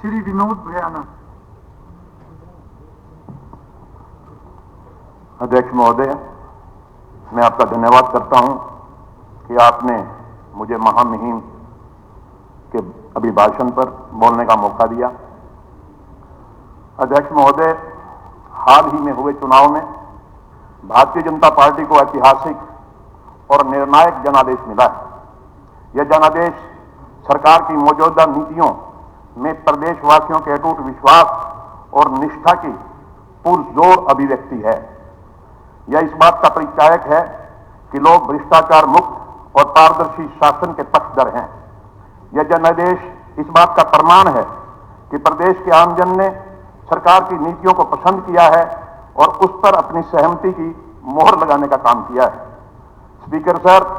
श्री विनोद भयाना। अध्यक्ष महोदय, मैं आपका धन्यवाद करता हूं कि आपने मुझे महामहिम के अभिभाषण पर बोलने का मौका दिया। अध्यक्ष महोदय, हाल ही में हुए चुनाव में भारतीय जनता पार्टी को ऐतिहासिक और निर्णायक जनादेश मिला है। यह जनादेश सरकार की मौजूदा नीतियों में प्रदेशवासियों के अटूट विश्वास और निष्ठा की पुरजोर अभिव्यक्ति है। यह इस बात का परिचायक है कि लोग भ्रष्टाचार मुक्त और पारदर्शी शासन के पक्षधर हैं। यह जनादेश इस बात का प्रमाण है कि प्रदेश के आमजन ने सरकार की नीतियों को पसंद किया है और उस पर अपनी सहमति की मोहर लगाने का काम किया है। स्पीकर सर,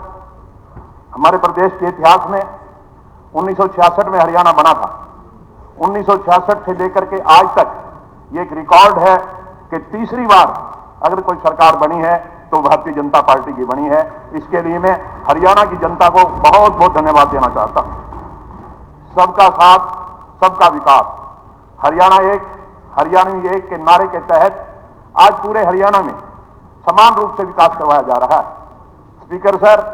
हमारे प्रदेश के इतिहास में 1966 में हरियाणा बना था। 1966 से लेकर के आज तक ये एक रिकॉर्ड है कि तीसरी बार अगर कोई सरकार बनी है तो भारतीय जनता पार्टी की बनी है। इसके लिए मैं हरियाणा की जनता को बहुत बहुत धन्यवाद देना चाहता हूं। सबका साथ, सबका विकास, हरियाणा एक, हरियाणवी एक के नारे के तहत आज पूरे हरियाणा में समान रूप से विकास करवाया जा रहा है। स्पीकर सर,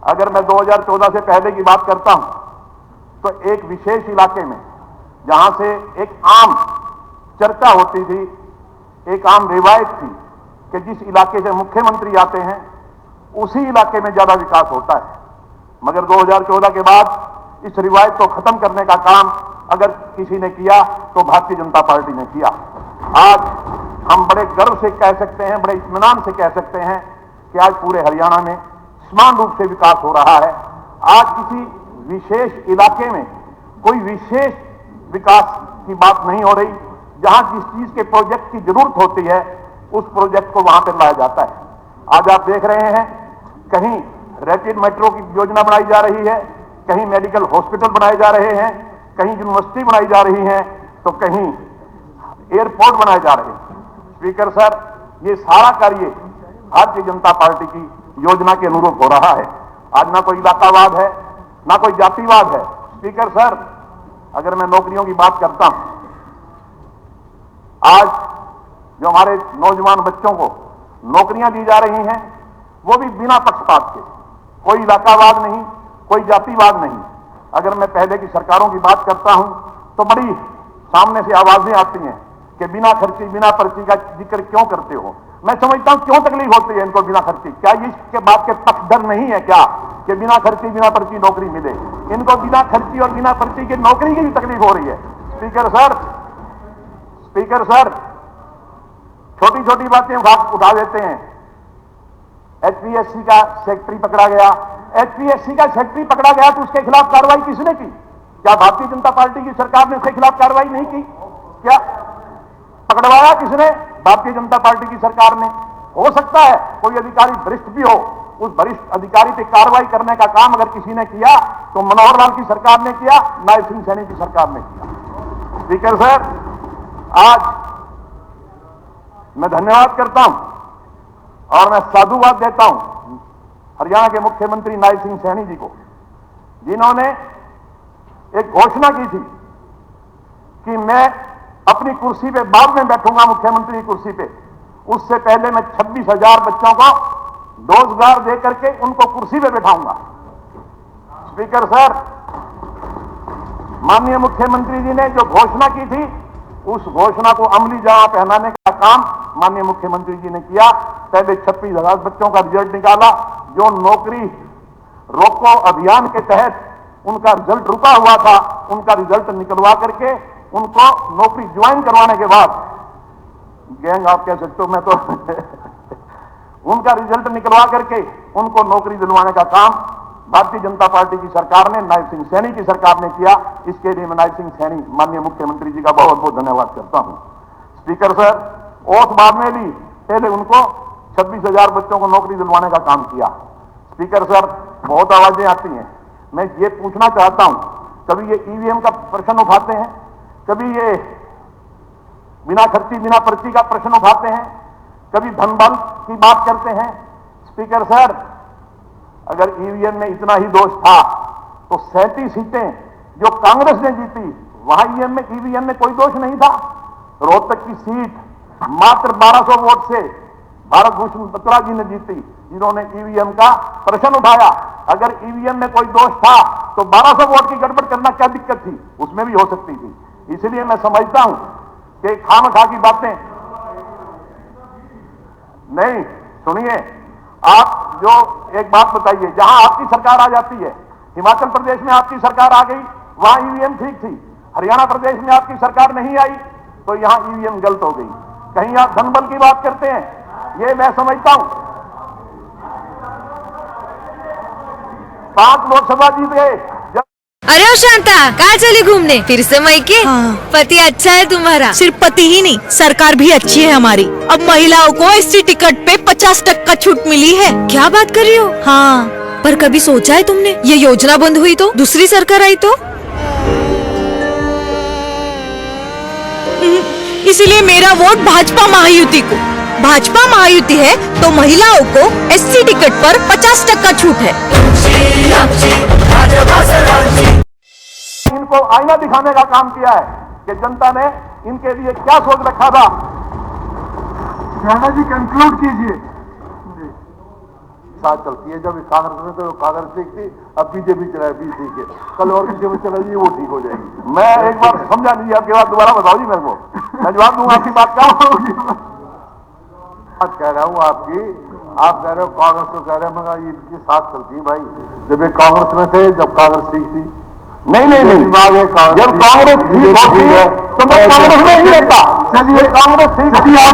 अगर मैं 2014 से पहले की बात करता हूं तो एक विशेष इलाके में जहां से एक आम चर्चा होती थी, एक आम रिवायत थी कि जिस इलाके से मुख्यमंत्री आते हैं उसी इलाके में ज्यादा विकास होता है, मगर 2014 के बाद इस रिवायत को खत्म करने का काम अगर किसी ने किया तो भारतीय जनता पार्टी ने किया। आज हम बड़े गर्व से कह सकते हैं, बड़े इत्मीनान से कह सकते हैं कि आज पूरे हरियाणा में समान रूप से विकास हो रहा है। आज किसी विशेष इलाके में कोई विशेष विकास की बात नहीं हो रही। जहां जिस चीज के प्रोजेक्ट की जरूरत होती है उस प्रोजेक्ट को वहां पर लाया जाता है। आज आप देख रहे हैं कहीं रैपिड मेट्रो की योजना बनाई जा रही है, कहीं मेडिकल हॉस्पिटल बनाए जा रहे हैं, कहीं यूनिवर्सिटी बनाई जा रही है, तो कहीं एयरपोर्ट बनाए जा रहे हैं। स्पीकर सर, ये सारा कार्य भारतीय जनता पार्टी की योजना के अनुरूप हो रहा है। आज ना कोई इलाकावाद है, ना कोई जातिवाद है। स्पीकर सर, अगर मैं नौकरियों की बात करता हूं, आज जो हमारे नौजवान बच्चों को नौकरियां दी जा रही हैं वो भी बिना पक्षपात के, कोई इलाकावाद नहीं, कोई जातिवाद नहीं। अगर मैं पहले की सरकारों की बात करता हूं तो बड़ी सामने से आवाजें आती हैं कि बिना खर्ची बिना पर्ची का जिक्र क्यों करते हो। मैं समझता हूं क्यों तकलीफ होती है इनको बिना खर्ची। क्या इसके बात के पक्षधर नहीं है क्या कि बिना खर्ची बिना पर्ची नौकरी मिले? इनको बिना खर्ची और बिना पर्ची की नौकरी की भी तकलीफ हो रही है। स्पीकर सर, छोटी छोटी बातें उठा देते हैं। एचपीएससी का सेक्रेटरी पकड़ा गया, एचपीएससी का सेक्रेटरी पकड़ा गया तो उसके खिलाफ कार्रवाई किसने की? क्या भारतीय जनता पार्टी की सरकार ने उसके खिलाफ कार्रवाई नहीं की? क्या पकड़वाया किसने? भारतीय जनता पार्टी की सरकार ने। हो सकता है कोई अधिकारी वरिष्ठ भी हो, उस वरिष्ठ अधिकारी पे कार्रवाई करने का काम अगर किसी ने किया तो मनोहर लाल की सरकार ने किया, नायब सिंह सैनी की सरकार ने किया। स्पीकर सर, आज मैं धन्यवाद करता हूं और मैं साधुवाद देता हूं हरियाणा के मुख्यमंत्री नायब सिंह सैनी जी को, जिन्होंने एक घोषणा की थी कि मैं अपनी कुर्सी पे बाद में बैठूंगा, मुख्यमंत्री की कुर्सी पे, उससे पहले मैं 26,000 बच्चों को रोजगार देकर के उनको कुर्सी पे बैठाऊंगा। स्पीकर सर, माननीय मुख्यमंत्री जी ने जो घोषणा की थी उस घोषणा को अमली जामा पहनाने का काम माननीय मुख्यमंत्री जी ने किया। पहले 26,000 बच्चों का रिजल्ट निकाला। जो नौकरी रोको अभियान के तहत उनका रिजल्ट रुका हुआ था, उनका रिजल्ट निकलवा करके उनको नौकरी ज्वाइन करवाने के बाद, गैंग आप कह सकते हो, मैं तो उनका रिजल्ट निकलवा करके उनको नौकरी दिलवाने का काम भारतीय जनता पार्टी की सरकार ने, नायब सिंह सैनी की सरकार ने किया। इसके लिए मैं नायब सिंह सैनी माननीय मुख्यमंत्री जी का बहुत बहुत धन्यवाद करता हूं। स्पीकर सर, ओथ बाद में भी पहले उनको 26,000 बच्चों को नौकरी दिलवाने का काम किया। स्पीकर सर, बहुत आवाजें आती हैं, मैं ये पूछना चाहता हूं, कभी ये ईवीएम का प्रश्न उठाते हैं, कभी ये बिना खर्ची बिना पर्ची का प्रश्न उठाते हैं, कभी धनबल की बात करते हैं। स्पीकर सर, अगर ईवीएम में इतना ही दोष था तो 37 सीटें जो कांग्रेस ने जीती वहां ईवीएम में कोई दोष नहीं था। रोहतक की सीट मात्र 1200 वोट से भारत भूषण बत्रा जी ने जीती, जिन्होंने ईवीएम का प्रश्न उठाया। अगर ईवीएम में कोई दोष था तो 1200 वोट की गड़बड़ करना क्या दिक्कत थी, उसमें भी हो सकती थी। इसलिए मैं समझता हूं कि खामखा की बातें नहीं। सुनिए, आप जो एक बात बताइए, जहां आपकी सरकार आ जाती है, हिमाचल प्रदेश में आपकी सरकार आ गई, वहां ईवीएम ठीक थी। हरियाणा प्रदेश में आपकी सरकार नहीं आई तो यहां ईवीएम गलत हो गई। कहीं आप धनबल की बात करते हैं, ये मैं समझता हूं। 5 लोकसभा जीत गए। अरे ओ शांता, कहाँ चली घूमने? फिर से मायके? हाँ। पति अच्छा है तुम्हारा? सिर्फ पति ही नहीं, सरकार भी अच्छी है हमारी। अब महिलाओं को एसटी टिकट पे 50% छूट मिली है। क्या बात कर रही हो? हाँ, पर कभी सोचा है तुमने, ये योजना बंद हुई तो दूसरी सरकार आई तो? इसीलिए मेरा वोट भाजपा महायुति को। भाजपा महायुति है तो महिलाओं को एसटी टिकट पर 50% छूट है। इनको आईना दिखाने का काम किया है कि जनता ने इनके लिए क्या सोच रखा था। राणा जी कंक्लूड कीजिए। साथ चलती है, जब कांग्रेस में तो कांग्रेस ठीक थी, अब बीजेपी चलाए भी ठीक है, कल और बीजेपी चलाइए वो ठीक हो जाएगी। मैं एक बार समझा नहीं, आपकी बात दोबारा बताओ जी मेरे को, मैं जवाब दूंगा। आपकी बात क्या होगी? बात कह रहा हूँ आपकी, आप कह रहे हो कांग्रेस को कह रहे हैं, मगर ये इनके साथ चलती है भाई। जब ये कांग्रेस में थे, जब कांग्रेस ठीक थी। नहीं, जब कांग्रेस ठीक होती है तो मैं कांग्रेस में ही रहता। चलिए कांग्रेस ठीक होती है,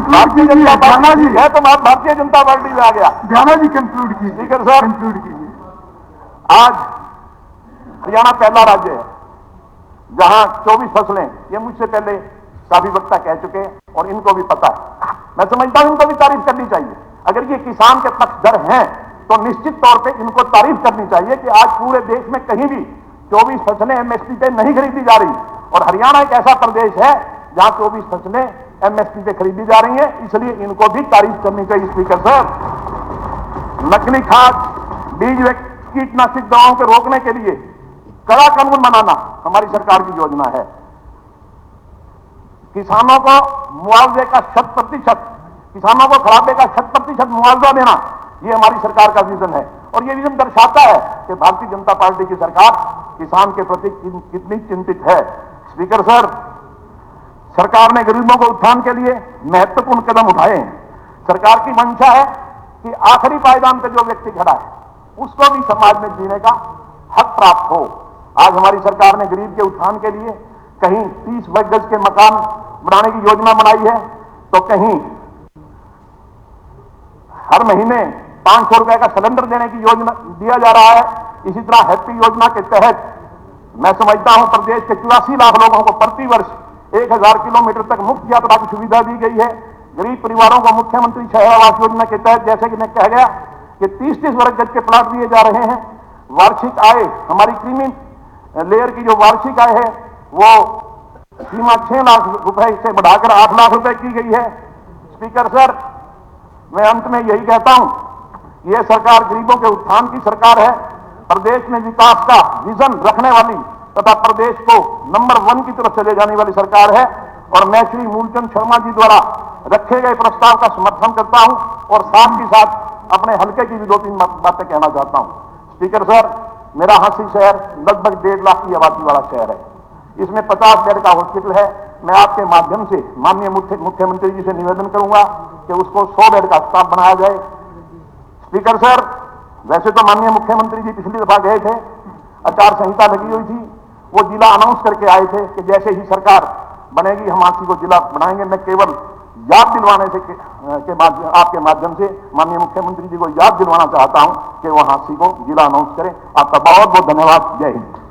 भारतीय जनता पार्टी है तो आप भारतीय जनता पार्टी में आ गया। ध्याना जी कंक्लूड कीजिए। स्पीकर साहब, कंक्लूड कीजिए। आज हरियाणा पहला राज्य है जहां 24 फसलें, ये मुझसे पहले काफी वक्ता कह चुके हैं और इनको भी पता है। मैं समझता हूं इनको भी तारीफ करनी चाहिए। अगर ये किसान के पक्षधर हैं तो निश्चित तौर पे इनको तारीफ करनी चाहिए कि आज पूरे देश में कहीं भी 24 फसलें एमएसपी पे नहीं खरीदी जा रही, और हरियाणा एक ऐसा प्रदेश है जहां 24 फसलें एमएसपी पे खरीदी जा रही हैं, इसलिए इनको भी तारीफ करनी चाहिए। स्पीकर साहब, नकली खाद, बीज व कीटनाशक दवाओं को रोकने के लिए कड़ा कानून बनाना हमारी सरकार की योजना है। किसानों को मुआवजे का 100%, किसानों को खराबे का 100% मुआवजा देना, ये हमारी सरकार का विजन है। और ये विजन दर्शाता है कि भारतीय जनता पार्टी की सरकार किसान के प्रति कितनी चिंतित है। स्पीकर सर, सरकार ने गरीबों को उत्थान के लिए महत्वपूर्ण कदम उठाए हैं। सरकार की मंशा है कि आखिरी पायदान पर जो व्यक्ति खड़ा है उसको भी समाज में जीने का हक प्राप्त हो। आज हमारी सरकार ने गरीब के उत्थान के लिए कहीं 30 गज के मकान बनाने की योजना बनाई है, तो कहीं हर महीने 500 रुपए का सिलेंडर देने की योजना दिया जा रहा है। इसी तरह हैप्पी योजना के तहत मैं समझता हूं प्रदेश के 84 लाख लोगों को प्रति वर्ष 1000 किलोमीटर तक मुफ्त यात्रा की सुविधा दी गई है। गरीब परिवारों को मुख्यमंत्री शहर आवास योजना के तहत, जैसे कि मैं कह गया कि 30-30 वर्ग गज के प्लाट दिए जा रहे हैं। वार्षिक आय, हमारी क्रीमी लेयर की जो वार्षिक आय है वो सीमा 6 लाख रुपए से बढ़ाकर 8 लाख रुपए की गई है। स्पीकर सर, मैं अंत में यही कहता हूं, यह सरकार गरीबों के उत्थान की सरकार है, प्रदेश में विकास का विजन रखने वाली तथा प्रदेश को नंबर 1 की तरफ चले जाने वाली सरकार है। और मैं श्री मूलचंद शर्मा जी द्वारा रखे गए प्रस्ताव का समर्थन करता हूं और साथ ही साथ अपने हल्के की भी 2-3 बातें कहना चाहता हूं। स्पीकर सर, मेरा हांसी शहर लगभग 1.5 लाख की आबादी वाला शहर है। इसमें 50 बेड का हॉस्पिटल है। मैं आपके माध्यम से माननीय मुख्यमंत्री जी से निवेदन करूंगा कि उसको 100 बेड का स्टाफ बनाया जाए। स्पीकर सर, वैसे तो माननीय मुख्यमंत्री जी पिछली दफा गए थे, आचार संहिता लगी हुई थी, वो जिला अनाउंस करके आए थे कि जैसे ही सरकार बनेगी हम हांसी को जिला बनाएंगे। मैं केवल याद दिलवाने से आपके माध्यम से माननीय मुख्यमंत्री जी को याद दिलवाना चाहता हूं कि वो हांसी को जिला अनाउंस करें। आपका बहुत बहुत धन्यवाद। जय हिंद।